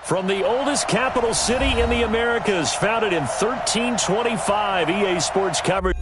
From the oldest capital city in the Americas, founded in 1325, EA Sports coverage.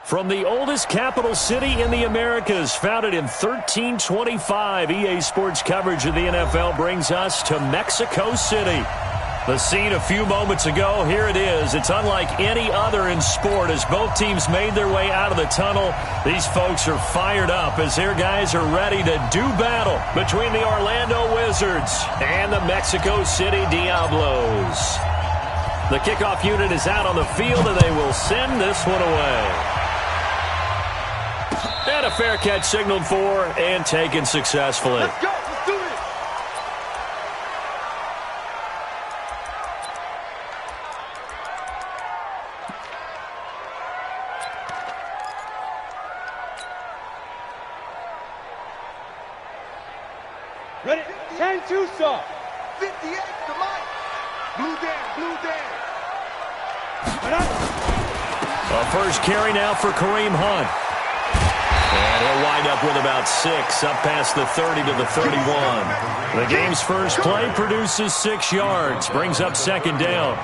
From the oldest capital city in the Americas, founded in 1325, EA Sports coverage of the NFL brings us to Mexico City. The scene a few moments ago, here it is. It's unlike any other in sport as both teams made their way out of the tunnel. These folks are fired up as their guys are ready to do battle between the Orlando Wizards and the Mexico City Diablos. The kickoff unit is out on the field, and they will send this one away. And a fair catch signaled for and taken successfully. Let's go. Let's do it. Ready? 10-2 stop. 58 to Mike. Blue down. A first carry now for Kareem Hunt. And he'll wind up with about 6, up past the 30 to the 31. The game's first play produces 6 yards, brings up second down.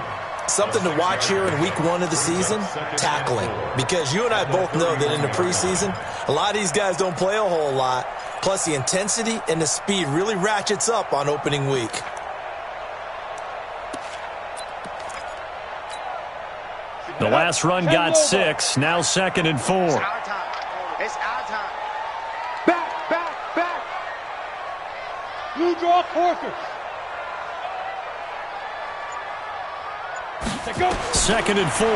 Something to watch here in week 1 of the season, tackling. Because you and I both know that in the preseason, a lot of these guys don't play a whole lot. Plus the intensity and the speed really ratchets up on opening week. The last run got 6, now 2nd and 4. It's our time. Back. Blue draw quarters. Go. 2nd and 4.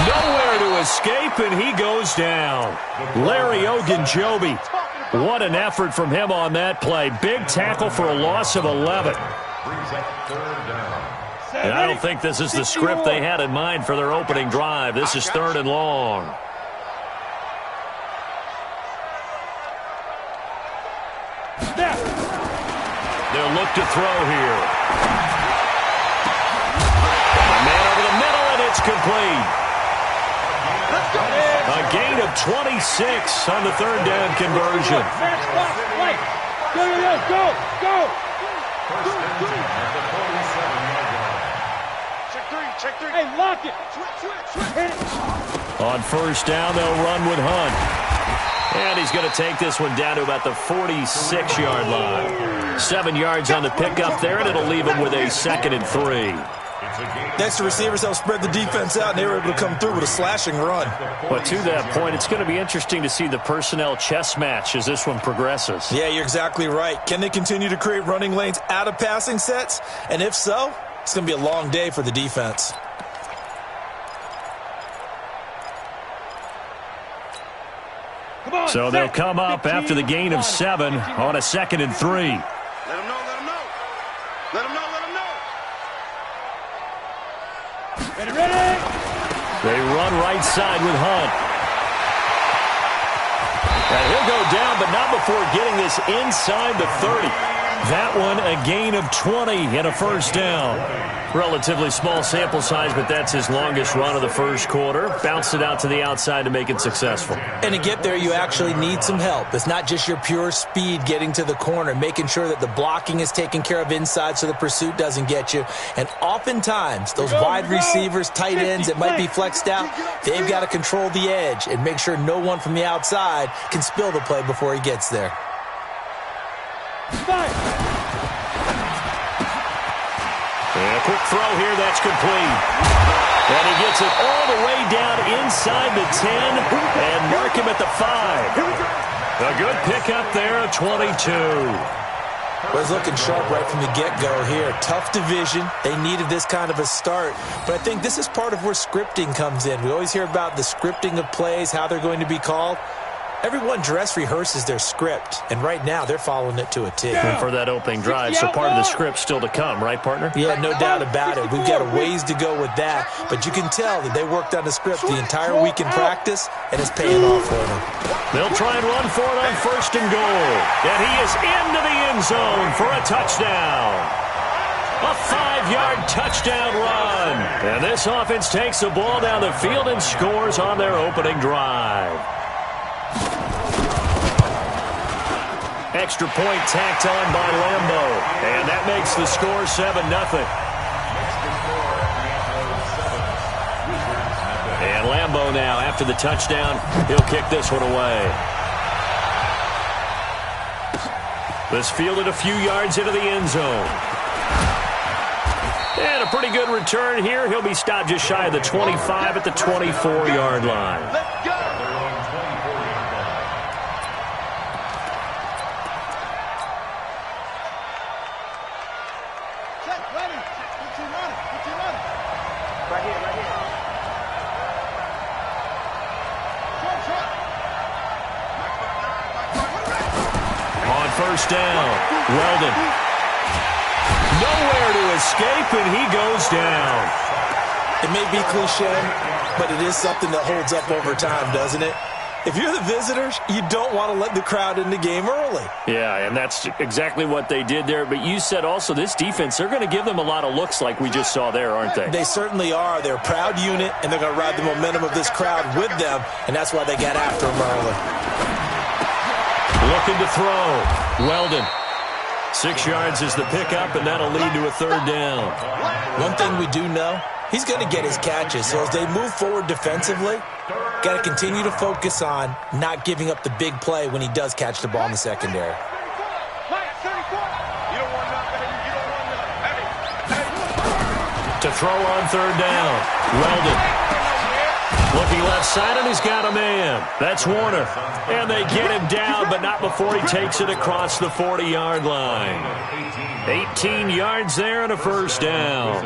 Nowhere to escape, and he goes down. Larry Ogunjobi. What an effort from him on that play. Big tackle for a loss of 11. And I don't think this is the script they had in mind for their opening drive. This is 3rd and long. They'll look to throw here. A man over the middle, and it's complete. A gain of 26 on the third down conversion. Go! Check three. Hey, lock it. Switch. On first down, they'll run with Hunt. And he's going to take this one down to about the 46-yard line. 7 yards on the pickup there, and it'll leave him with a 2nd and 3. Next, the receivers help spread the defense out, and they were able to come through with a slashing run. But to that point, it's going to be interesting to see the personnel chess match as this one progresses. Yeah, you're exactly right. Can they continue to create running lanes out of passing sets? And if so, it's going to be a long day for the defense. So they'll come up after the gain of 7 on a 2nd and 3. Let him know. Ready? They run right side with Hunt. And he'll go down, but not before getting this inside the 30. That one a gain of 20 and a first down. Relatively small sample size, but that's his longest run of the first quarter. Bounced it out to the outside to make it successful. And to get there, you actually need some help. It's not just your pure speed getting to the corner, making sure that the blocking is taken care of inside so the pursuit doesn't get you. And oftentimes, those wide receivers, tight ends that might be flexed out, they've got to control the edge and make sure no one from the outside can spill the play before he gets there. And a quick throw here, that's complete. And he gets it all the way down inside the 10 and mark him at the 5. A good pickup there of 22. Was looking sharp right from the get-go here. Tough division. They needed this kind of a start. But I think this is part of where scripting comes in. We always hear about the scripting of plays, how they're going to be called. Everyone dress rehearses their script, and right now they're following it to a T. And for that opening drive, so part of the script still to come, right, partner? Yeah, no doubt about it. We've got a ways to go with that, but you can tell that they worked on the script the entire week in practice, and it's paying off for them. They'll try and run for it on first and goal. And he is into the end zone for a touchdown. A 5-yard touchdown run. And this offense takes the ball down the field and scores on their opening drive. Extra point tacked on by Lambo. And that makes the score 7-0. And Lambo now, after the touchdown, he'll kick this one away. This fielded a few yards into the end zone. And a pretty good return here. He'll be stopped just shy of the 25 at the 24-yard line. Let's go. First down. Weldon. Nowhere to escape, and he goes down. It may be cliche, but it is something that holds up over time, doesn't it? If you're the visitors, you don't want to let the crowd in the game early. Yeah, and that's exactly what they did there. But you said also this defense, they're going to give them a lot of looks like we just saw there, aren't they? They certainly are. They're a proud unit, and they're going to ride the momentum of this crowd with them, and that's why they got after them early. Looking to throw. Weldon. 6 yards is the pickup, and that'll lead to a third down. One thing we do know, he's going to get his catches. So as they move forward defensively, got to continue to focus on not giving up the big play when he does catch the ball in the secondary. To throw on third down. Weldon. Looking left side, and he's got a man. That's Warner. And they get him down, but not before he takes it across the 40-yard line. 18 yards there and a first down.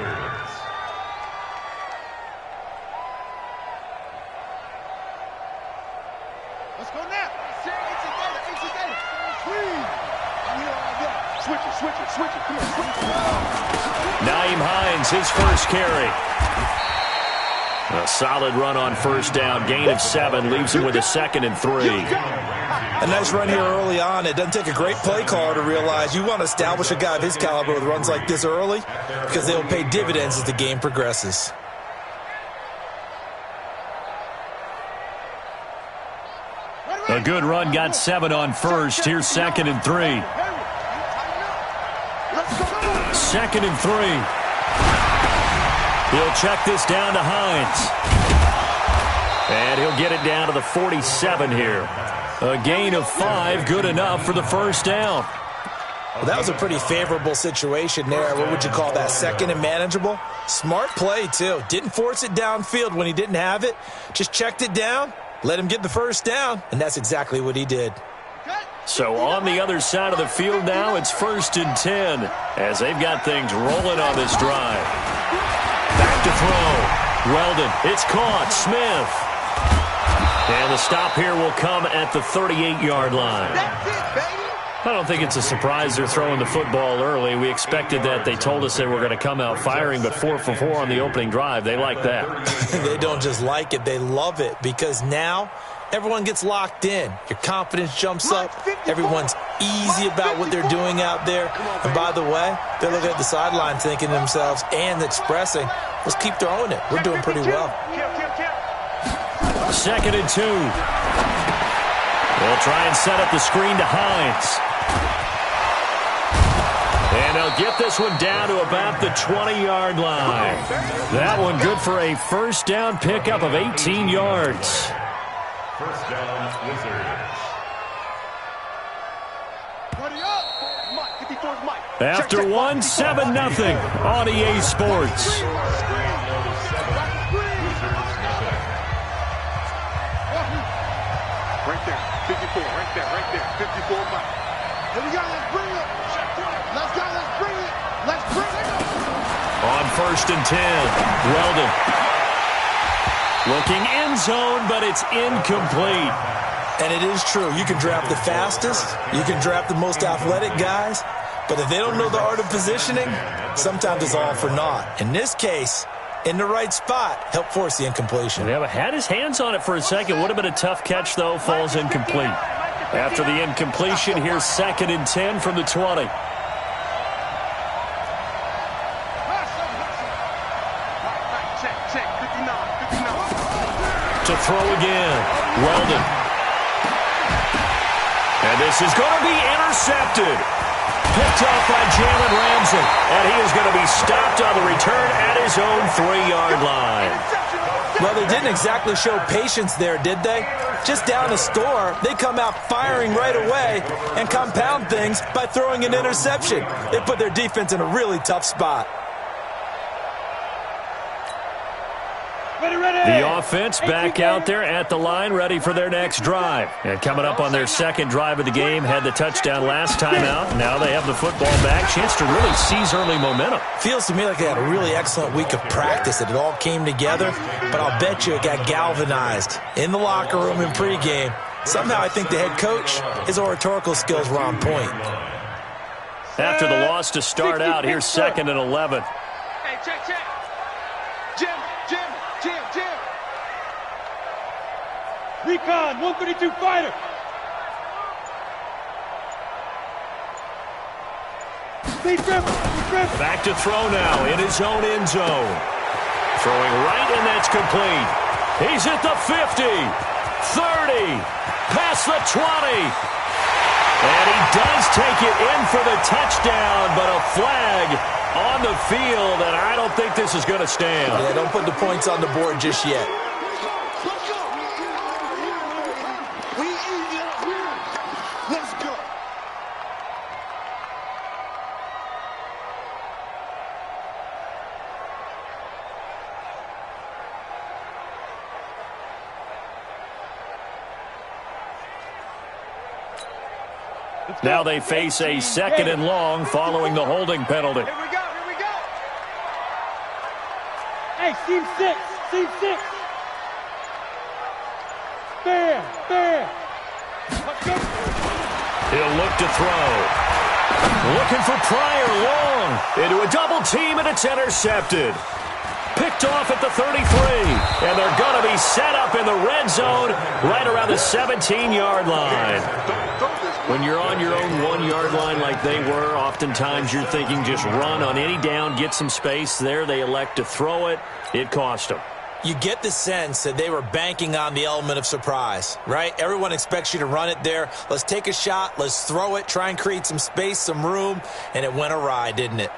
Let's go now. Switch it. Come on, switch it. Nyheim Hines, his first carry. A solid run on first down. Gain of 7 leaves him with a 2nd and 3. A nice run here early on. It doesn't take a great play caller to realize you want to establish a guy of his caliber with runs like this early because they'll pay dividends as the game progresses. good run got 7 on first. Here's 2nd and 3. 2nd and 3. He'll check this down to Hines. And he'll get it down to the 47 here. A gain of 5, good enough for the first down. Well, that was a pretty favorable situation there. What would you call that, 2nd and manageable? Smart play, too. Didn't force it downfield when he didn't have it. Just checked it down, let him get the first down, and that's exactly what he did. So on the other side of the field now, it's 1st and 10 as they've got things rolling on this drive. Back to throw. Weldon, it's caught. Smith. And the stop here will come at the 38-yard line. That's it, baby. I don't think it's a surprise they're throwing the football early. We expected that. They told us they were going to come out firing, but 4 for 4 on the opening drive. They like that. They don't just like it, they love it, because now everyone gets locked in. Your confidence jumps up. Everyone's easy about what they're doing out there. And by the way, they're looking at the sideline thinking to themselves and expressing, let's keep throwing it. We're doing pretty well. 2nd and 2. They'll try and set up the screen to Hines. And they'll get this one down to about the 20-yard line. That one good for a first down pickup of 18 yards. First down, Wizards. After one, 7-0 on EA Sports. Right there, 54, right there, 54 Mike. Here we go, let's bring it. Let's go, let's bring it. Let's bring it. On 1st and 10, Weldon. Looking end zone, but it's incomplete. And it is true. You can draft the fastest. You can draft the most athletic guys. But if they don't know the art of positioning, sometimes it's all for naught. In this case, in the right spot, help force the incompletion. Yeah, but had his hands on it for a second. Would have been a tough catch, though. Falls incomplete. After the incompletion, here's 2nd and 10 from the 20. To throw again. Weldon. And this is going to be intercepted. Picked off by Jalen Ramsey. And he is going to be stopped on the return at his own 3-yard line. Well, they didn't exactly show patience there, did they? Just down a score, they come out firing right away and compound things by throwing an interception. They put their defense in a really tough spot. The offense back out there at the line, ready for their next drive. And coming up on their second drive of the game, had the touchdown last time out. Now they have the football back. Chance to really seize early momentum. Feels to me like they had a really excellent week of practice, that it all came together. But I'll bet you it got galvanized in the locker room in pregame. Somehow I think the head coach, his oratorical skills were on point. After the loss to start out, here's 2nd and 11. Hey, check. Jim. Recon, 132 fighter. Back to throw now in his own end zone. Throwing right, and that's complete. He's at the 50, 30, past the 20. And he does take it in for the touchdown, but a flag on the field, and I don't think this is going to stand. Yeah, don't put the points on the board just yet. Now they face a 2nd and long following the holding penalty. Here we go. Hey, team 6. Fair. He'll look to throw. Looking for Pryor long. Into a double team, and it's intercepted. Picked off at the 33. And they're going to be set up in the red zone right around the 17-yard line. When you're on your own 1-yard line like they were, oftentimes you're thinking just run on any down, get some space. There they elect to throw it. It cost them. You get the sense that they were banking on the element of surprise, right? Everyone expects you to run it there. Let's take a shot. Let's throw it. Try and create some space, some room. And it went awry, didn't it?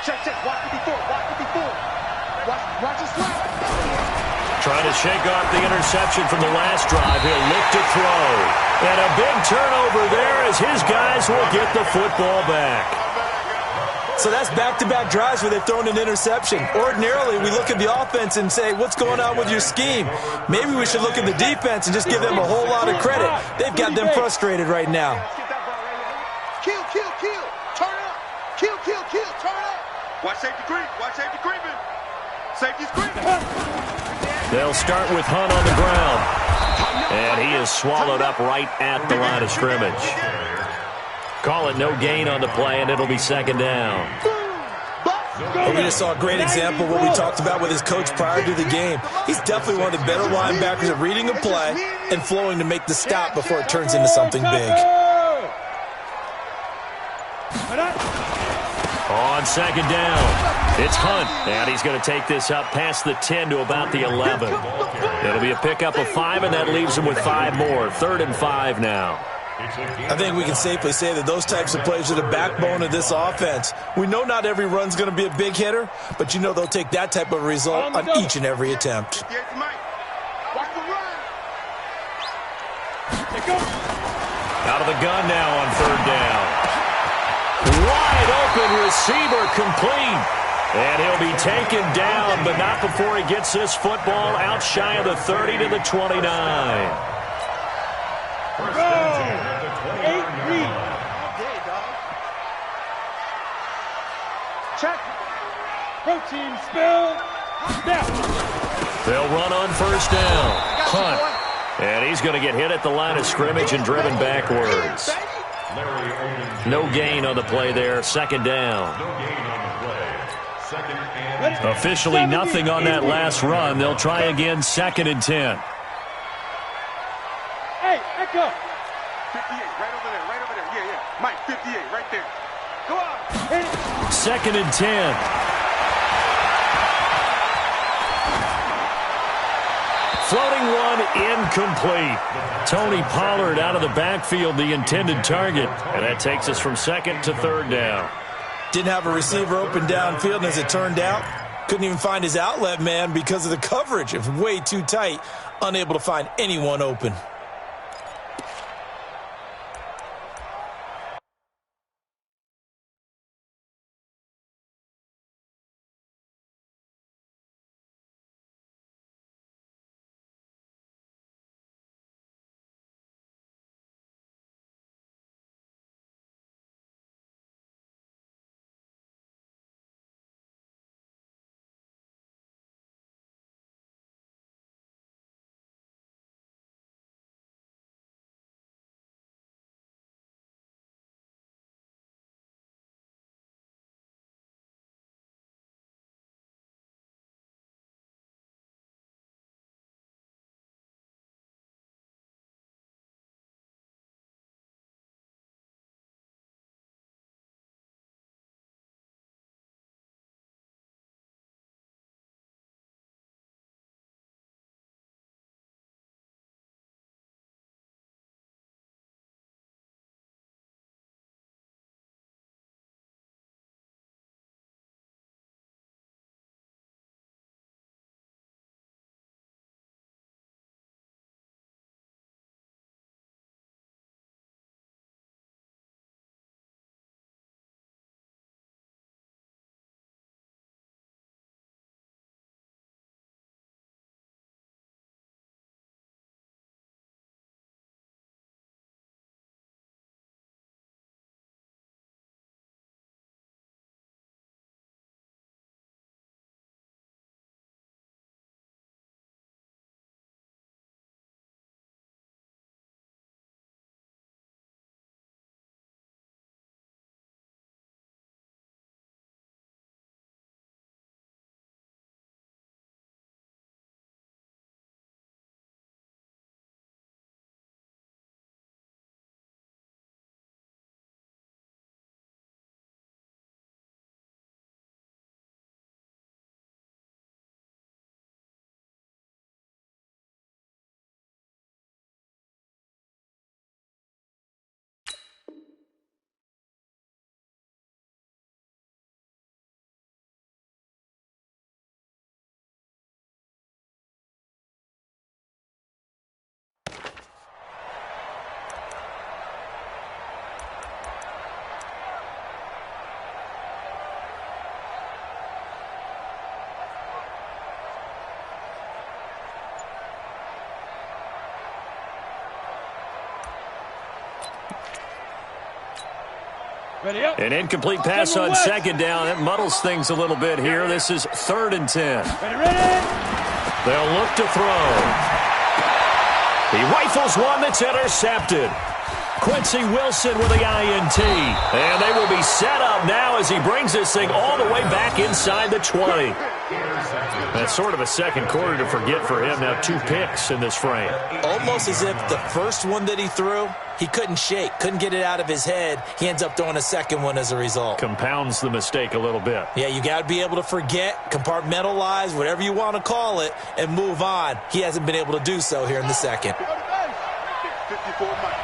Check. Watch it before. Watch his swing. Trying to shake off the interception from the last drive. He'll look to throw. And a big turnover there as his guys will get the football back. So that's back-to-back drives where they've thrown an interception. Ordinarily, we look at the offense and say, what's going on with your scheme? Maybe we should look at the defense and just give them a whole lot of credit. They've got them frustrated right now. Kill. Turn up. Kill. Turn up. Watch safety creeping. Safety's creeping. They'll start with Hunt on the ground. And he is swallowed up right at the line of scrimmage. Call it no gain on the play, and it'll be second down. We just saw a great example of what we talked about with his coach prior to the game. He's definitely one of the better linebackers at reading a play and flowing to make the stop before it turns into something big. On second down, it's Hunt, and he's going to take this up past the 10 to about the 11. It'll be a pickup of 5, and that leaves him with 5 more. 3rd and 5 now. I think we can safely say that those types of plays are the backbone of this offense. We know not every run's going to be a big hitter, but you know they'll take that type of result on each and every attempt. Out of the gun now on 3rd down. Wide open receiver complete. And he'll be taken down, but not before he gets this football out shy of the 30 to the 29. Check. Protein spill. They'll run on 1st down. Hunt. And he's going to get hit at the line of scrimmage and driven backwards. No gain on the play there. 2nd down. Officially nothing on that last run. They'll try again 2nd and 10. Hey, Echo. 58, right over there. Yeah. Mike, 58, right there. Go on. Hit it. 2nd and 10. Floating one, incomplete. Tony Pollard out of the backfield, the intended target. And that takes us from 2nd to 3rd down. Didn't have a receiver open downfield, and as it turned out, couldn't even find his outlet man because of the coverage. It was way too tight, unable to find anyone open. An incomplete pass on second down. That muddles things a little bit here. This is 3rd and 10. They'll look to throw. He rifles one that's intercepted. Quincy Wilson with the INT. And they will be set up now as he brings this thing all the way back inside the 20. That's sort of a second quarter to forget for him. Now 2 picks in this frame. Almost as if the first one that he threw, he couldn't shake, couldn't get it out of his head. He ends up throwing a second one as a result. Compounds the mistake a little bit. Yeah, you got to be able to forget, compartmentalize, whatever you want to call it, and move on. He hasn't been able to do so here in the second. 54 Mike.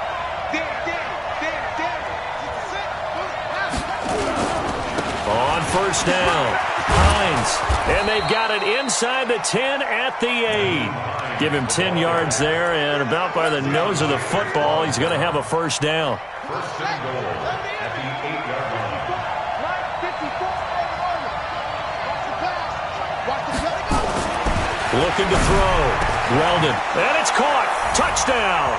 On first down, Hines, and they've got it inside the 10 at the 8. Give him 10 yards there, and about by the nose of the football, he's going to have a first down. First and goal at the 8-yard line. Looking to throw. Weldon, and it's caught. Touchdown.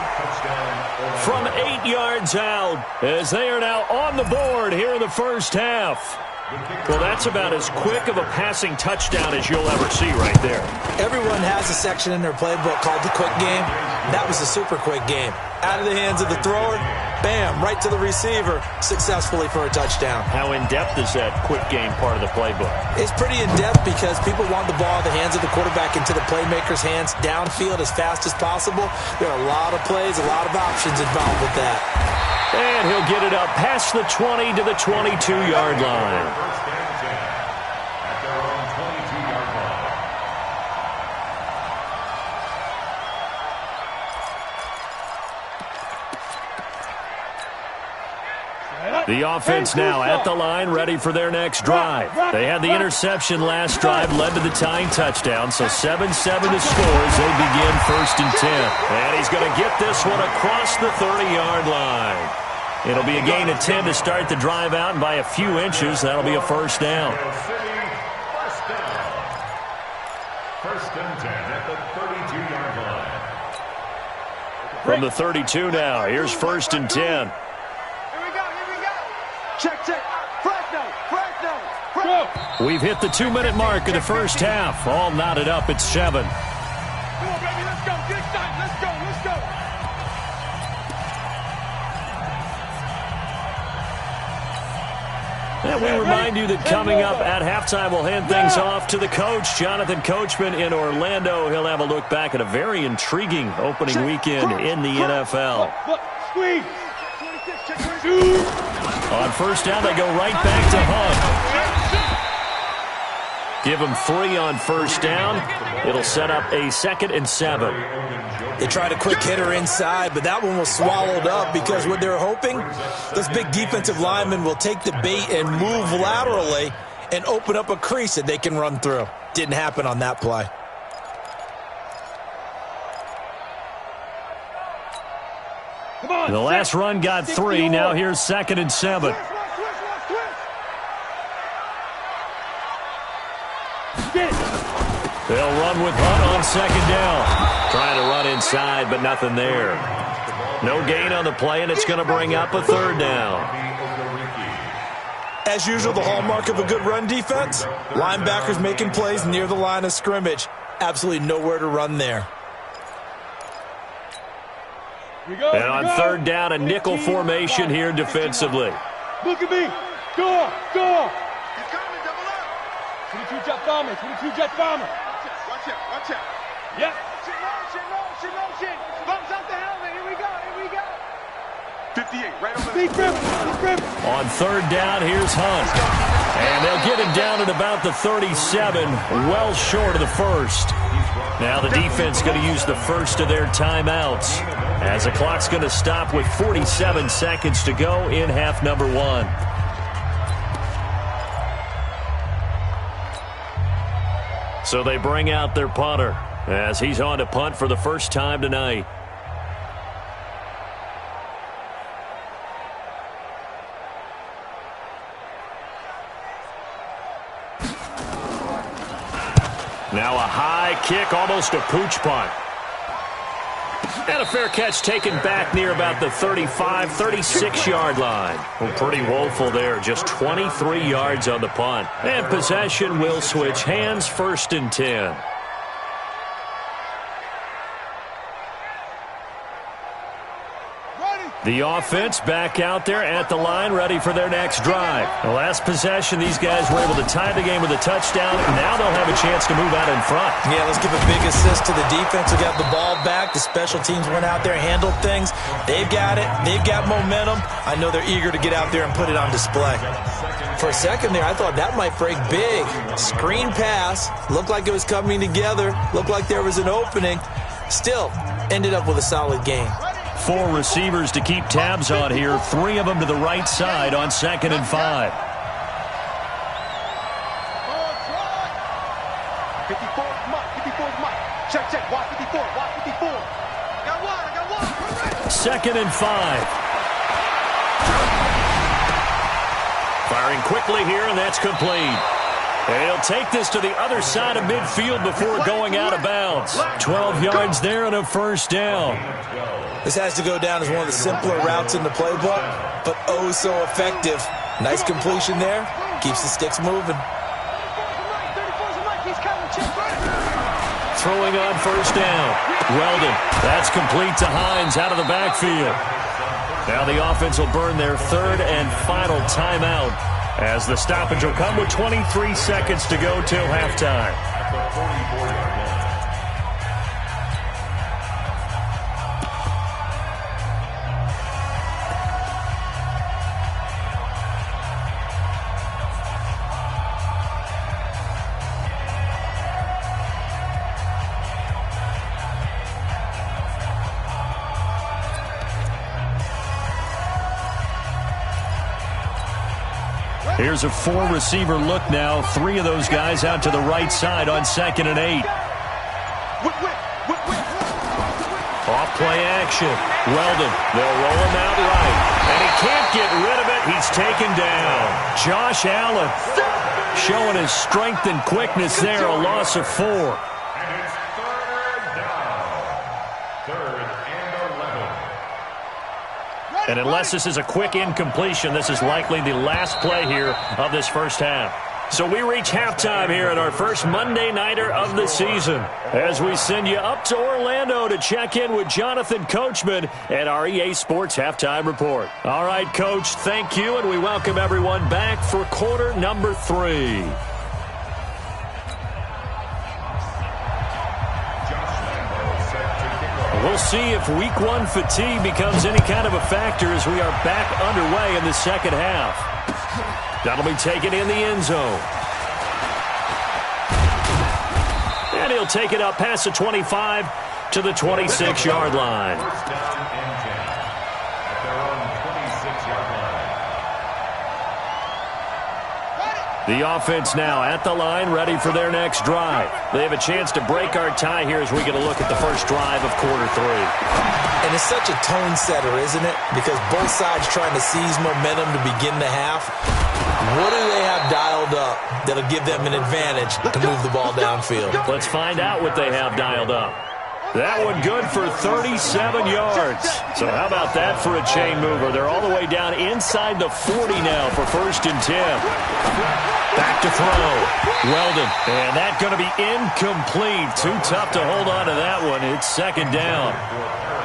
From 8 yards out, as they are now on the board here in the first half. Well, that's about as quick of a passing touchdown as you'll ever see right there. Everyone has a section in their playbook called the quick game. That was a super quick game. Out of the hands of the thrower, bam, right to the receiver, successfully for a touchdown. How in-depth is that quick game part of the playbook? It's pretty in-depth because people want the ball in the hands of the quarterback into the playmaker's hands downfield as fast as possible. There are a lot of plays, a lot of options involved with that. And he'll get it up past the 20 to the 22-yard line. First and 10 at their own 22-yard line. The offense now at the line, ready for their next drive. They had the interception last drive, led to the tying touchdown, so 7-7 to score as they begin 1st and 10. And he's going to get this one across the 30-yard line. It'll be a gain of 10 to start the drive out, and by a few inches, that'll be a first down. First down. 1st and 10 at the 32-yard line. From the 32 now, here's 1st and 10. Here we go. Check. Fresh. We've hit the 2-minute mark of the first half. All knotted up at 7. Come on, baby, let's go. Get excited. Let's go. And we remind you that coming up at halftime, we'll hand things off to the coach, Jonathan Coachman in Orlando. He'll have a look back at a very intriguing opening weekend in the NFL. Squeeze. On first down, they go right back to Hunt. Give him 3 on first down. It'll set up a 2nd and 7. They tried a quick hitter inside, but that one was swallowed up because what they're hoping, this big defensive lineman will take the bait and move laterally and open up a crease that they can run through. Didn't happen on that play. The last run got 3. Now here's 2nd and 7. They'll run with Hunt on 2nd down. Trying to run inside, but nothing there. No gain on the play, and it's going to bring up a 3rd down. As usual, the hallmark of a good run defense, linebackers making plays near the line of scrimmage. Absolutely nowhere to run there. And on 3rd down, a nickel formation here defensively. Look at me. Go. He's coming, double up. 22 jet bomber. 22 jet bomber. Watch out. Yep. Motion. Bumps out the helmet. Here we go. 58, right over Deep grip. On 3rd down, here's Hunt. And they'll get him down at about the 37, well short of the 1st. Now the defense going to use the first of their timeouts, as the clock's going to stop with 47 seconds to go in half number 1. So they bring out their punter as he's on to punt for the first time tonight. Now a high kick, almost a pooch punt. And a fair catch taken back near about the 35, 36-yard line. Well, pretty woeful there. Just 23 yards on the punt. And possession will switch hands, 1st and 10. The offense back out there at the line, ready for their next drive. The last possession, these guys were able to tie the game with a touchdown. Now they'll have a chance to move out in front. Yeah, let's give a big assist to the defense who got the ball back. The special teams went out there, handled things. They've got it. They've got momentum. I know they're eager to get out there and put it on display. For a second there, I thought that might break big. Screen pass. Looked like it was coming together. Looked like there was an opening. Still, ended up with a solid game. 4 receivers to keep tabs on here. 3 of them to the right side on 2nd and 5. 54, check, watch 54, watch 54. Got one. 2nd and 5. Firing quickly here, and that's complete. And he'll take this to the other side of midfield before going out of bounds. 12 yards there and a 1st down. This has to go down as one of the simpler routes in the playbook, but oh so effective. Nice completion there. Keeps the sticks moving. Throwing on 1st down. Weldon. That's complete to Hines out of the backfield. Now the offense will burn their 3rd and final timeout as the stoppage will come with 23 seconds to go till halftime. Here's a 4-receiver look now. 3 of those guys out to the right side on 2nd and 8. Off play action. Weldon. They'll roll him out right. And he can't get rid of it. He's taken down. Josh Allen showing his strength and quickness there. A loss of 4. And it's 3rd down. 3rd and 11. And unless this is a quick incompletion, this is likely the last play here of this first half. So we reach halftime here at our first Monday Nighter of the season as we send you up to Orlando to check in with Jonathan Coachman at our EA Sports Halftime Report. All right, Coach, thank you, and we welcome everyone back for quarter number 3. We'll see if week 1 fatigue becomes any kind of a factor as we are back underway in the second half. That'll be taken in the end zone. And he'll take it up past the 25 to the 26-yard line. First down and 10 at their own 26-yard line. The offense now at the line, ready for their next drive. They have a chance to break our tie here as we get a look at the first drive of quarter 3. And it's such a tone setter, isn't it? Because both sides trying to seize momentum to begin the half. What do they have dialed up that'll give them an advantage to move the ball downfield? Let's find out what they have dialed up. That one good for 37 yards. So how about that for a chain mover? They're all the way down inside the 40 now for 1st and 10. Back to throw. Weldon. And that's going to be incomplete. Too tough to hold on to that one. It's 2nd down.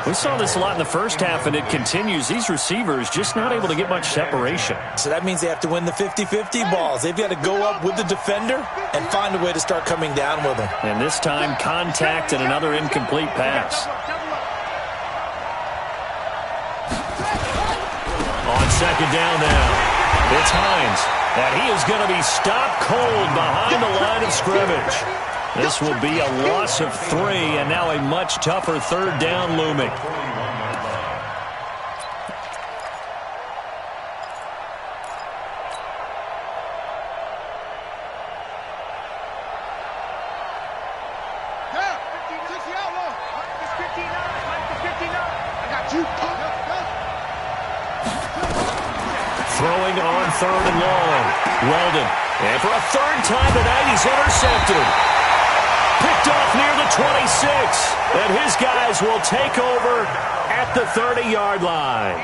We saw this a lot in the first half, and it continues. These receivers just not able to get much separation. So that means they have to win the 50-50 balls. They've got to go up with the defender and find a way to start coming down with them. And this time, contact and another incomplete pass. On 2nd down now, it's Hines. And he is going to be stopped cold behind the line of scrimmage. This will be a loss of 3, and now a much tougher 3rd down looming. Throwing on 3rd and long. Weldon. And for a 3rd time tonight, he's intercepted. Picked off near the 26. And his guys will take over at the 30-yard line.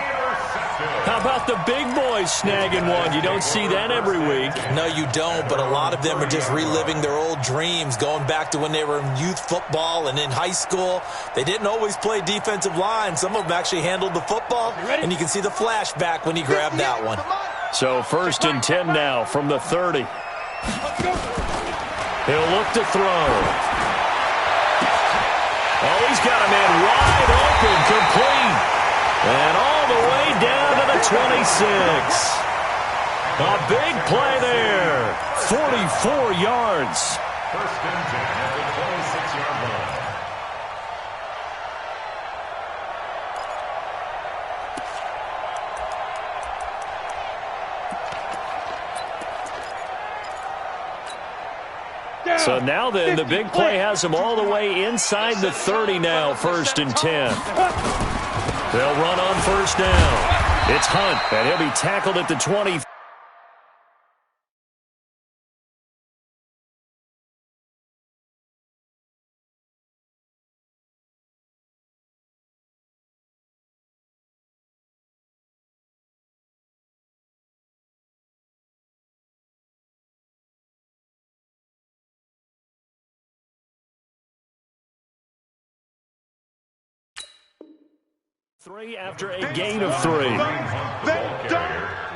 How about the big boys snagging one? You don't see that every week. No, you don't, but a lot of them are just reliving their old dreams, going back to when they were in youth football and in high school. They didn't always play defensive line. Some of them actually handled the football, and you can see the flashback when he grabbed that one. So 1st and 10 now from the 30. He'll look to throw. Oh, he's got a man wide open, complete. And all the way down to the 26. A big play there. 44 yards. 1st and 10 at the 26-yard line. So now then, the big play has him all the way inside the 30 now, 1st and 10. They'll run on 1st down. It's Hunt, and he'll be tackled at the 20. Three after a gain of 3. They don't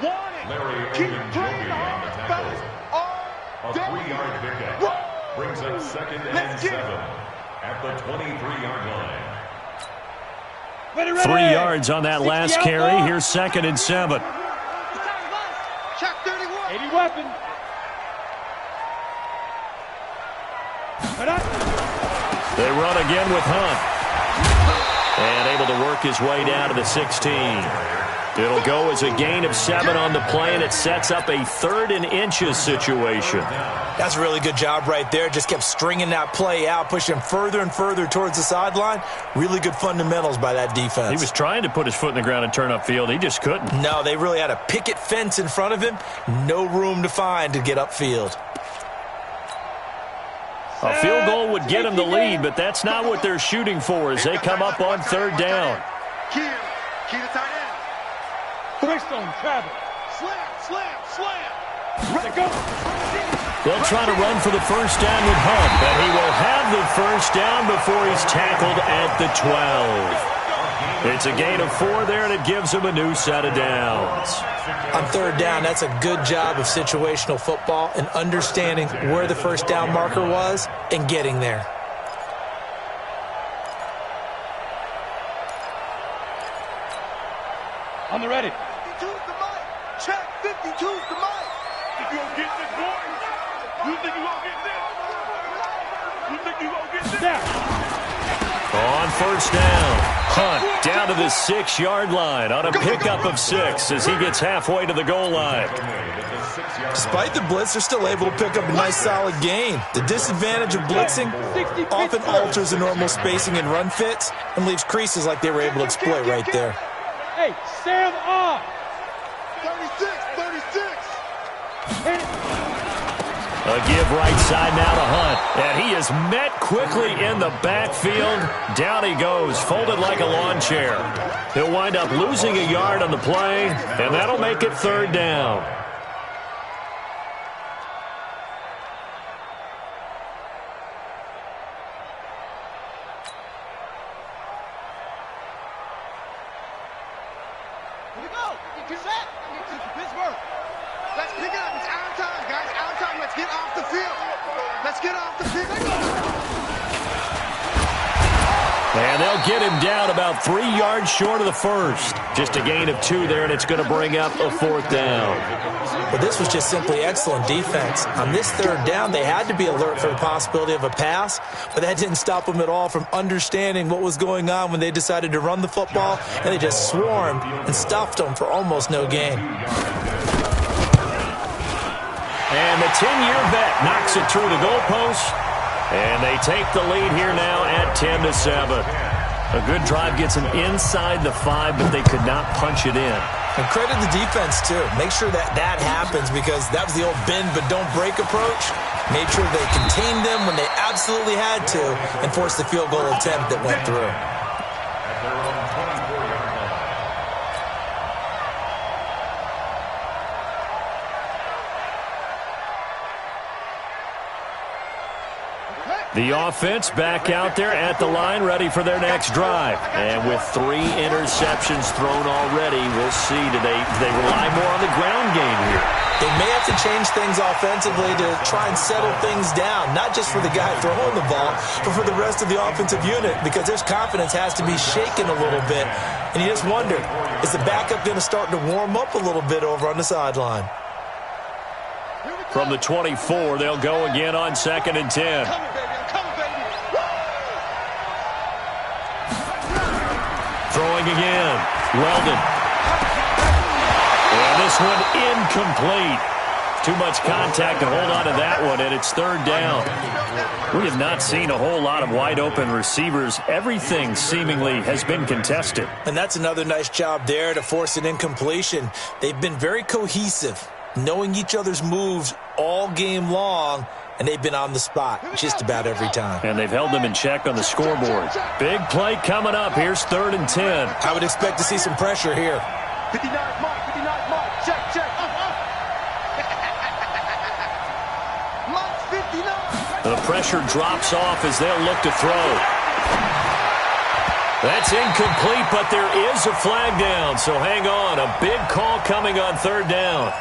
want it. Keep playing hard, fellas. A 3-yard pickup brings up 2nd and 7 at the 23-yard line. 3 yards on that last carry. Here's 2nd and 7. Check 31. 80 weapon. They run again with Hunt. And able to work his way down to the 16. It'll go as a gain of 7 on the play, and it sets up a 3rd and inches situation. That's a really good job right there. Just kept stringing that play out, pushing him further and further towards the sideline. Really good fundamentals by that defense. He was trying to put his foot in the ground and turn upfield. He just couldn't. No, they really had a picket fence in front of him. No room to find to get upfield. A field goal would get him the lead, but that's not what they're shooting for as they come up on 3rd down. Key to tight end. Twist on Travis. Slam. Let go. They'll try to run for the 1st down with Hunt, but he will have the 1st down before he's tackled at the 12. It's a gain of 4 there, and it gives him a new set of downs. On 3rd down, that's a good job of situational football and understanding where the 1st down marker was and getting there. On the ready. 52's the mic. Check 52's the mic. If you don't get this, boy, you think you won't get this? You think you won't get this? Down. On 1st down, Hunt down to the 6-yard line on a pickup of 6 as he gets halfway to the goal line. Despite the blitz, they're still able to pick up a nice solid gain. The disadvantage of blitzing often alters the normal spacing and run fits and leaves creases like they were able to exploit right there. Hey, Sam off. 36. Hit it. A give right side now to Hunt, and he is met quickly in the backfield. Down he goes, folded like a lawn chair. He'll wind up losing a yard on the play, and that'll make it 3rd down. Here we go. Get set. Pittsburgh. Let's pick it up. It's our time, guys. Our time. Let's get off the field. Let's get off the field. And they'll get him down about 3 yards short of the 1st. Just a gain of 2 there, and it's going to bring up a 4th down. But this was just simply excellent defense. On this 3rd down, they had to be alert for the possibility of a pass, but that didn't stop them at all from understanding what was going on when they decided to run the football, and they just swarmed and stuffed them for almost no gain. And the 10-year vet knocks it through the goalpost. And they take the lead here now at 10-7. A good drive gets them inside the 5, but they could not punch it in. And credit the defense, too. Make sure that happens because that was the old bend but don't break approach. Made sure they contained them when they absolutely had to and forced the field goal attempt that went through. At their own 24-yard line. The offense back out there at the line, ready for their next drive. And with 3 interceptions thrown already, we'll see. Do they rely more on the ground game here? They may have to change things offensively to try and settle things down, not just for the guy throwing the ball, but for the rest of the offensive unit, because their confidence has to be shaken a little bit. And you just wonder, is the backup going to start to warm up a little bit over on the sideline? From the 24, they'll go again on 2nd and 10. Throwing again. Weldon. And this one incomplete. Too much contact to hold on to that one, and it's 3rd down. We have not seen a whole lot of wide-open receivers. Everything seemingly has been contested. And that's another nice job there to force an incompletion. They've been very cohesive, knowing each other's moves all game long, and they've been on the spot just about every time. And they've held them in check on the scoreboard. Big play coming up. Here's 3rd and 10. I would expect to see some pressure here. 59 mark, 59 mark, check, check. Mark 59. The pressure drops off as they'll look to throw. That's incomplete, but there is a flag down, so hang on. A big call coming on 3rd down.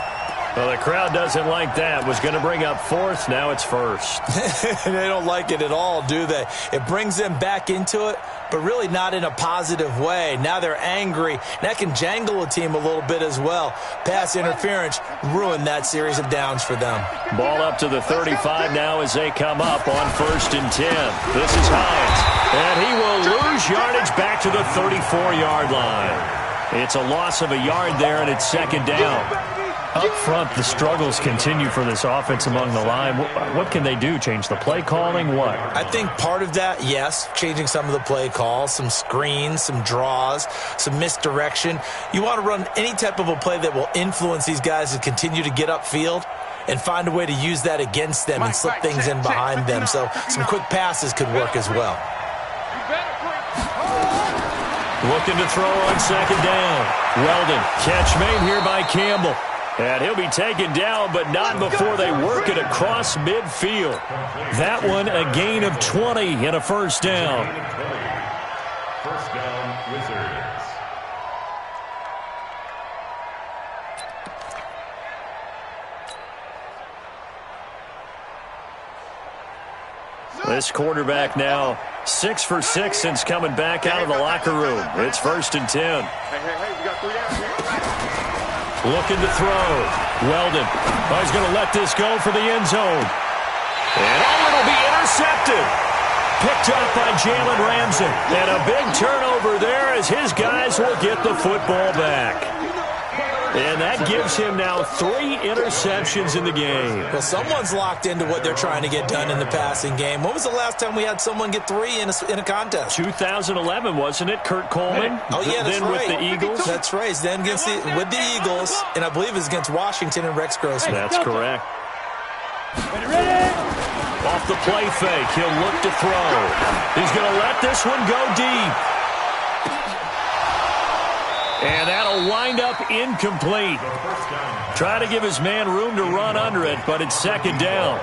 Well, the crowd doesn't like that. Was going to bring up 4th. Now it's 1st. They don't like it at all, do they? It brings them back into it, but really not in a positive way. Now they're angry. That can jangle a team a little bit as well. Pass interference ruined that series of downs for them. Ball up to the 35 now as they come up on 1st and 10. This is Hines. And he will lose yardage back to the 34-yard line. It's a loss of a yard there, and it's 2nd down. Up front, the struggles continue for this offense among the line. What can they do? Change the play calling? What? I think part of that, yes, changing some of the play calls, some screens, some draws, some misdirection. You want to run any type of a play that will influence these guys to continue to get upfield and find a way to use that against them and slip things in behind them. So some quick passes could work as well. Looking to throw on 2nd down. Weldon, catch made here by Campbell. And he'll be taken down, but not before they work it across midfield. That one, a gain of 20 and a 1st down. 1st down, Wizards. This quarterback now 6 for 6 since coming back out of the locker room. It's 1st and 10. Hey, we got 3 downs here. Looking to throw. Weldon. Oh, he's going to let this go for the end zone. And it'll be intercepted. Picked up by Jalen Ramsey. And a big turnover there as his guys will get the football back. And that gives him now 3 interceptions in the game. Well, someone's locked into what they're trying to get done in the passing game. When was the last time we had someone get 3 in a contest? 2011, wasn't it? Kurt Coleman. Oh, yeah, that's then right. with the Eagles. That's right. Then with the Eagles, and I believe it was against Washington and Rex Grossman. That's correct. Off the play fake, he'll look to throw. He's going to let this one go deep. And that'll wind up incomplete. Try to give his man room to run under it, but it's 2nd down.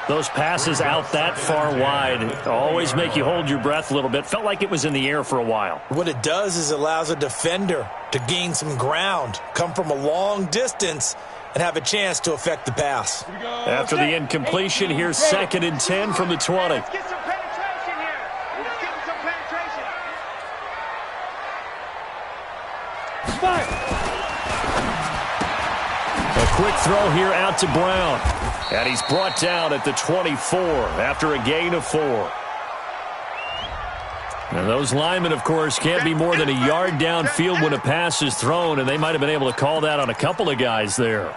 Those passes out that far wide always make you hold your breath a little bit. Felt like it was in the air for a while. What it does is it allows a defender to gain some ground, come from a long distance, and have a chance to affect the pass. After the incompletion, here's 2nd and 10 from the 20. Let's get some penetration here. Let's get some penetration. A quick throw here out to Brown. And he's brought down at the 24 after a gain of 4. And those linemen, of course, can't be more than a yard downfield when a pass is thrown, and they might have been able to call that on a couple of guys there.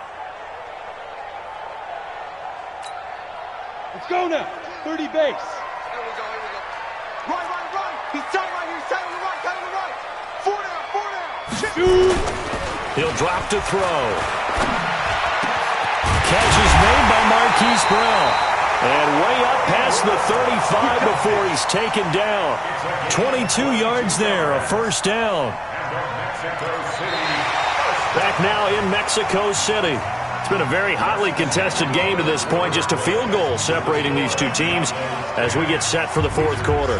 Let's go now. 30 base. Here we go. Run. He's tight right here. He's tight on the right. Tight on the right. 4 down. Shoot. He'll drop to throw. Catch is made by Marquise Brown. And way up past the 35 before he's taken down. 22 yards there, a first down. Back now in Mexico City. It's been a very hotly contested game to this point. Just a field goal separating these two teams as we get set for the fourth quarter.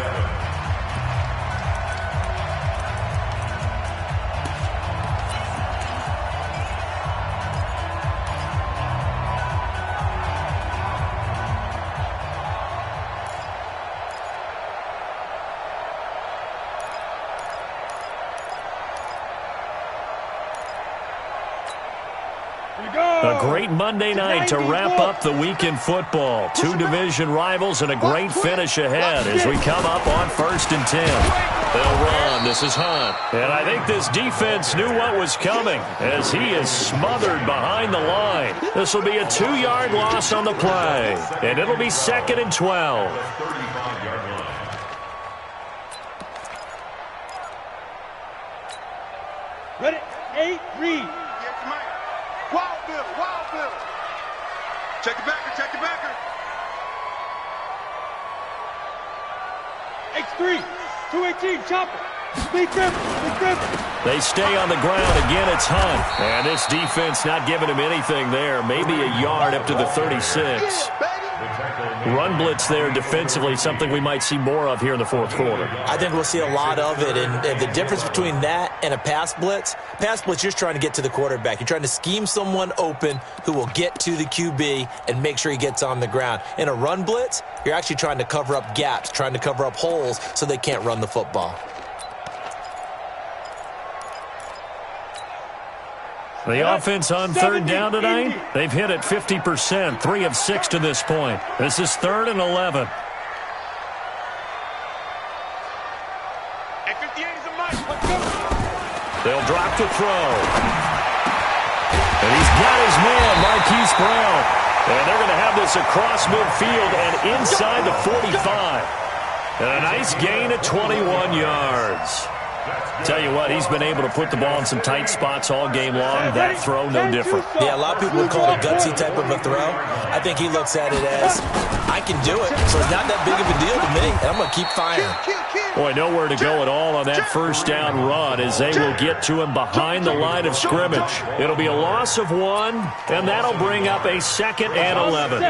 A great Monday night to wrap up the week in football. Two division rivals and a great finish ahead as we come up on 1st and 10. They'll run. This is Hunt. And I think this defense knew what was coming as he is smothered behind the line. This will be a 2-yard loss on the play. And it'll be 2nd and 12. Ready? 8, read. Wild Bill. Check the backer. X3, 218, chopper. Big grip. They stay on the ground. Again, it's Hunt. And this defense not giving him anything there. Maybe a yard up to the 36. Run blitz there defensively, something we might see more of here in the fourth quarter. I think we'll see a lot of it, and the difference between that and a pass blitz, you're just trying to get to the quarterback. You're trying to scheme someone open who will get to the QB and make sure he gets on the ground. In a run blitz, you're actually trying to cover up gaps, trying to cover up holes so they can't run the football. The offense on 3rd down tonight, they've hit it 50%, 3 of 6 to this point. This is 3rd and 11. At 58 is a mic. They'll drop to throw. And he's got his man, Marquise Brown. And they're going to have this across midfield and inside the 45. And a nice gain of 21 yards. Tell you what, he's been able to put the ball in some tight spots all game long. That throw, no different. Yeah, a lot of people would call it a gutsy type of a throw. I think he looks at it as, I can do it, so it's not that big of a deal to me, and I'm going to keep firing. Boy, nowhere to go at all on that first down run as they will get to him behind the line of scrimmage. It'll be a loss of 1, and that'll bring up a 2nd and 11.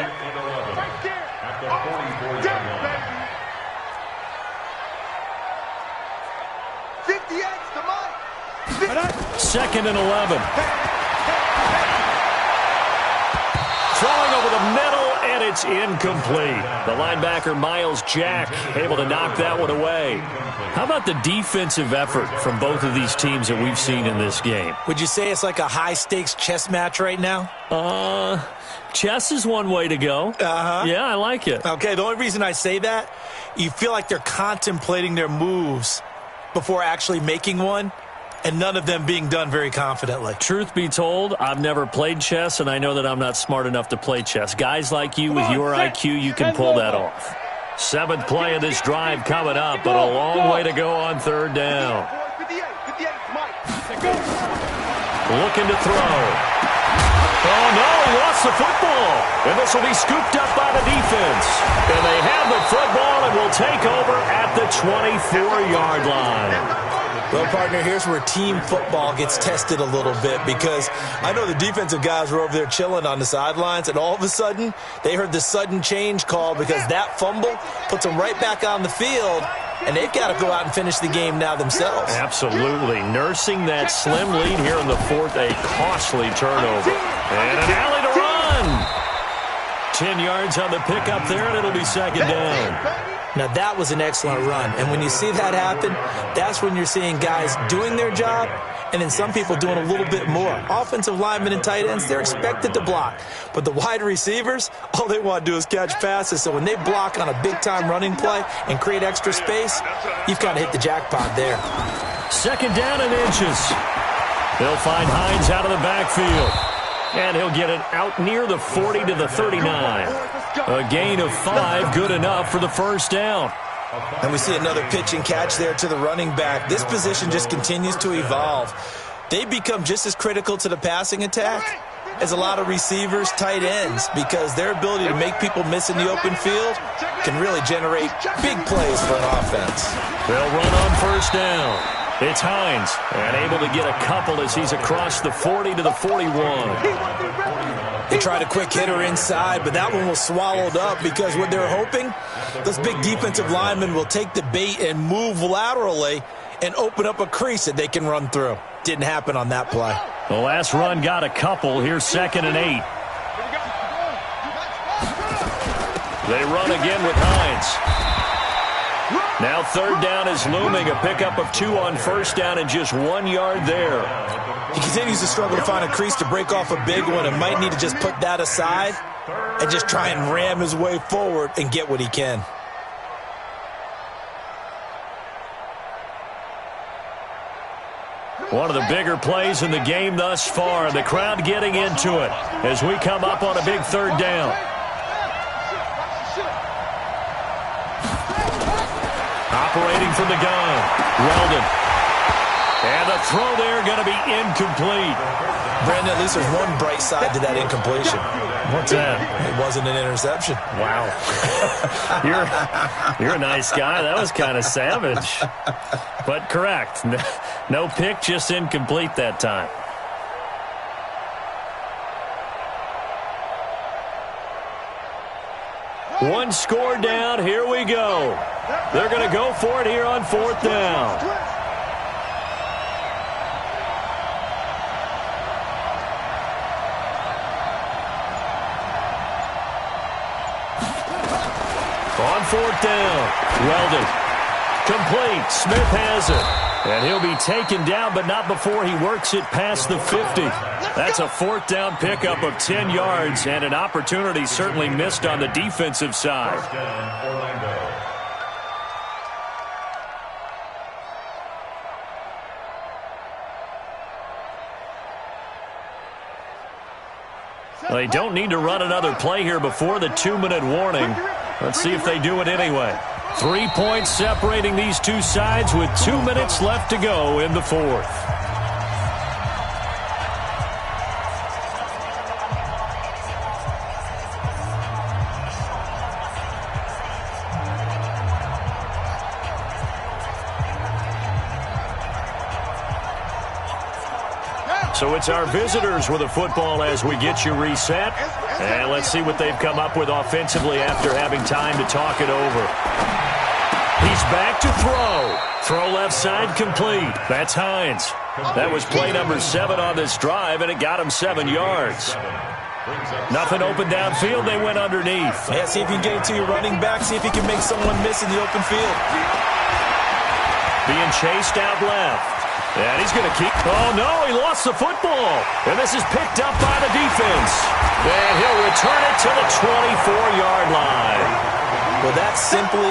Second and 11. Throwing over the middle, and it's incomplete. The linebacker, Miles Jack, able to knock that one away. How about the defensive effort from both of these teams that we've seen in this game? Would you say it's like a high-stakes chess match right now? Chess is one way to go. Yeah, I like it. Okay, the only reason I say that, you feel like they're contemplating their moves before actually making one, and none of them being done very confidently. Truth be told, I've never played chess, and I know that I'm not smart enough to play chess. Guys like you with your IQ, you can pull that off. 7th play of this drive coming up, but a long way to go on 3rd down. Looking to throw. Oh, no, he lost the football. And this will be scooped up by the defense. And they have the football and will take over at the 24-yard line. Well, partner, here's where team football gets tested a little bit, because I know the defensive guys were over there chilling on the sidelines, and all of a sudden, they heard the sudden change call because that fumble puts them right back on the field, and they've got to go out and finish the game now themselves. Absolutely. Nursing that slim lead here in the 4th, a costly turnover. And an alley to run. 10 yards on the pickup there, and it'll be 2nd down. Now, that was an excellent run, and when you see that happen, that's when you're seeing guys doing their job and then some people doing a little bit more. Offensive linemen and tight ends, they're expected to block. But the wide receivers, all they want to do is catch passes. So when they block on a big-time running play and create extra space, you've kind of hit the jackpot there. 2nd down and inches. They'll find Hines out of the backfield. And he'll get it out near the 40 to the 39. A gain of 5, good enough for the first down. And we see another pitch and catch there to the running back. This position just continues to evolve. They become just as critical to the passing attack is a lot of receivers, tight ends, because their ability to make people miss in the open field can really generate big plays for an offense. They'll run on first down. It's Hines, and able to get a couple as he's across the 40 to the 41. They tried a quick hitter inside, but that one was swallowed up because what they're hoping, those big defensive linemen will take the bait and move laterally and open up a crease that they can run through. Didn't happen on that play. The last run got a couple. Here's 2nd and 8. They run again with Hines. Now 3rd down is looming. A pickup of 2 on first down and just 1 yard there. He continues to struggle to find a crease to break off a big one and might need to just put that aside and just try and ram his way forward and get what he can. One of the bigger plays in the game thus far. The crowd getting into it as we come up on a big 3rd down. Operating from the gun, Weldon. And the throw there going to be incomplete. Brandon, at least there's one bright side to that incompletion. What's that? It wasn't an interception. Wow. You're a nice guy. That was kind of savage. But correct. No pick, just incomplete that time. One score down. Here we go. They're going to go for it here on 4th down. On 4th down, Weldon. Complete. Smith has it. And he'll be taken down, but not before he works it past the 50. That's a 4th down pickup of 10 yards, and an opportunity certainly missed on the defensive side. Well, they don't need to run another play here before the 2-minute warning. Let's see if they do it anyway. 3 points separating these two sides with 2 minutes left to go in the 4th. So it's our visitors with a football as we get you reset. And let's see what they've come up with offensively after having time to talk it over. He's back to throw. Throw left side complete. That's Hines. That was play number 7 on this drive, and it got him 7 yards. Nothing open downfield. They went underneath. Yeah, see if you can get it to your running back. See if you can make someone miss in the open field. Being chased out left. And he's going to keep. Oh, no, he lost the football. And this is picked up by the defense. And he'll return it to the 24-yard line. Well, that simply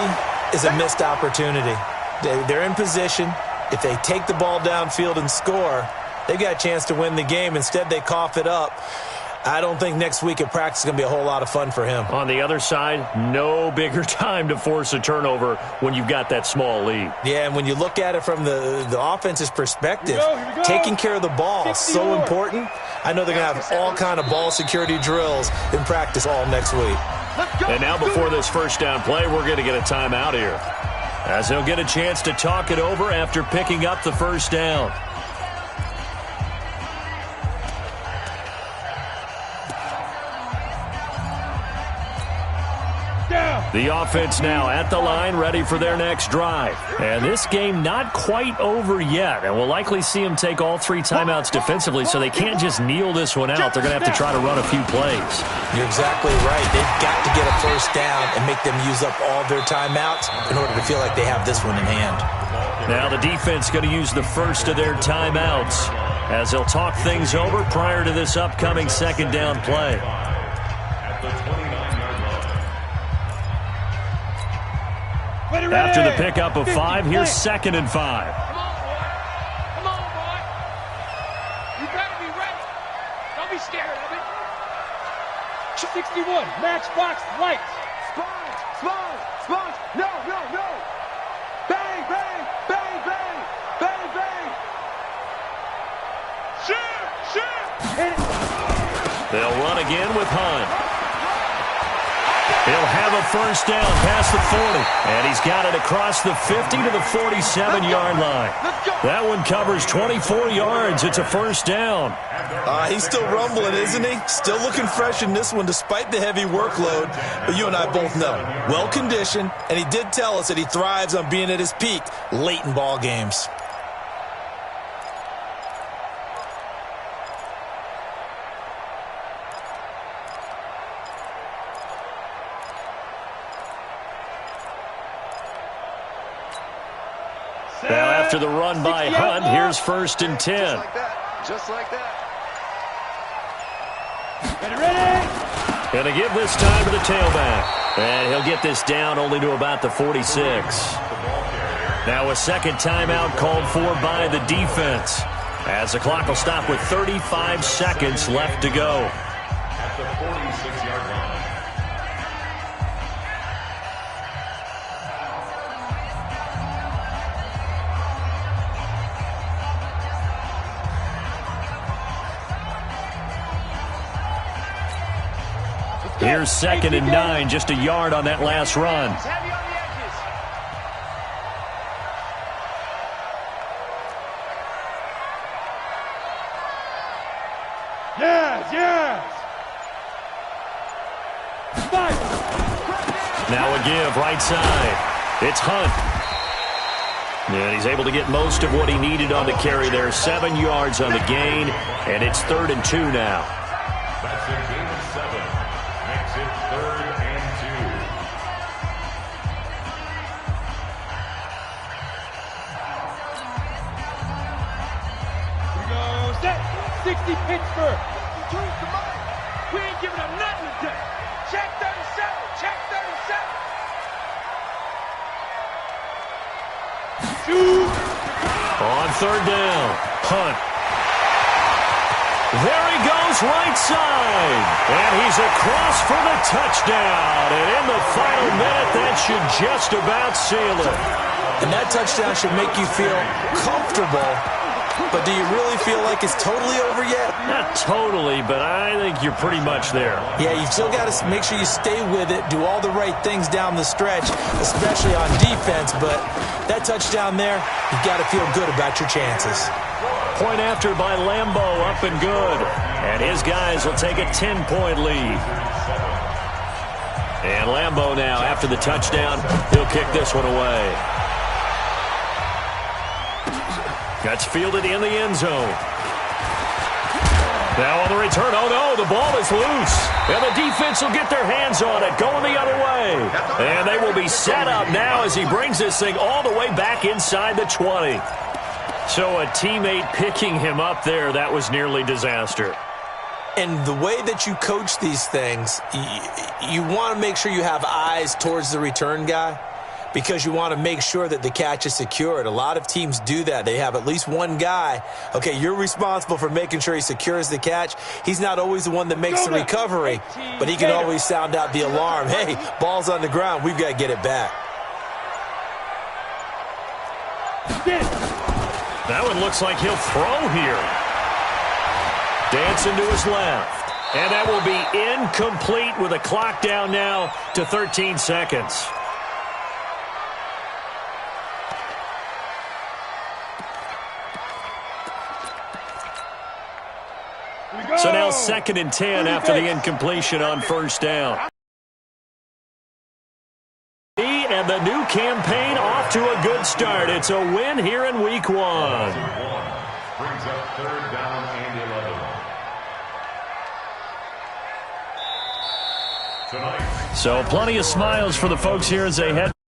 is a missed opportunity. They're in position. If they take the ball downfield and score, they've got a chance to win the game. Instead, they cough it up. I don't think next week at practice is going to be a whole lot of fun for him. On the other side, no bigger time to force a turnover when you've got that small lead. Yeah, and when you look at it from the offense's perspective, taking care of the ball is so important. I know they're going to have all kind of ball security drills in practice all next week. And now before this first down play, we're going to get a timeout here, as they'll get a chance to talk it over after picking up the first down. The offense now at the line, ready for their next drive. And this game not quite over yet. And we'll likely see them take all 3 timeouts defensively, so they can't just kneel this one out. They're going to have to try to run a few plays. You're exactly right. They've got to get a first down and make them use up all their timeouts in order to feel like they have this one in hand. Now the defense going to use the first of their timeouts as they'll talk things over prior to this upcoming second down play. After the pickup of 5, here's 2nd and 5. Come on, boy. You better be ready. Don't be scared of it. 61, matchbox lights. Sponge. No. Bang, bang, bang, bang, bang, bang. Shoot. Hit it. They'll run again with Hunt. He'll have a first down past the 40. And he's got it across the 50 to the 47-yard line. That one covers 24 yards. It's a first down. He's still rumbling, isn't he? Still looking fresh in this one despite the heavy workload. But you and I both know, well-conditioned, and he did tell us that he thrives on being at his peak late in ball games. Now after the run by Hunt, here's 1st and 10. Just like that. Just like that. Ready? Going to give this time to the tailback. And he'll get this down only to about the 46. Now a second timeout called for by the defense, as the clock will stop with 35 seconds left to go. At the 46-yard line. Here's 2nd and 9, just a yard on that last run. Heavy on the edges. Yes. Five. Now a give, right side. It's Hunt. And he's able to get most of what he needed on the carry there. 7 yards on the gain, and it's 3rd and 2 now. That's a gain of 7. Makes it 3rd and 2. We go set. 60 Pittsburgh. We ain't giving them nothing today. Check 37. Check 37. Shoot. On 3rd down, Hunt. There he goes, right side. And he's across for the touchdown. And in the final minute, that should just about seal it. And that touchdown should make you feel comfortable. But do you really feel like it's totally over yet? Not totally, but I think you're pretty much there. Yeah, you've still got to make sure you stay with it, do all the right things down the stretch, especially on defense. But that touchdown there, you've got to feel good about your chances. Point after by Lambo, up and good. And his guys will take a 10-point lead. And Lambo now, after the touchdown, he'll kick this one away. That's fielded in the end zone. Now on the return, oh no, the ball is loose. And the defense will get their hands on it, going the other way. And they will be set up now as he brings this thing all the way back inside the 20. So a teammate picking him up there, that was nearly disaster. And the way that you coach these things, you want to make sure you have eyes towards the return guy, because you want to make sure that the catch is secured. A lot of teams do that. They have at least one guy. Okay, you're responsible for making sure he secures the catch. He's not always the one that makes the recovery, but he can always sound out the alarm. Hey, ball's on the ground. We've got to get it back. That one looks like he'll throw here. Dancing to his left. And that will be incomplete with a clock down now to 13 seconds. So now 2nd and 10 after the incompletion on 1st down. And the new campaign off to a good start. It's a win here in Week 1. Brings up 3rd down and 11. Tonight. So plenty of smiles for the folks here as they head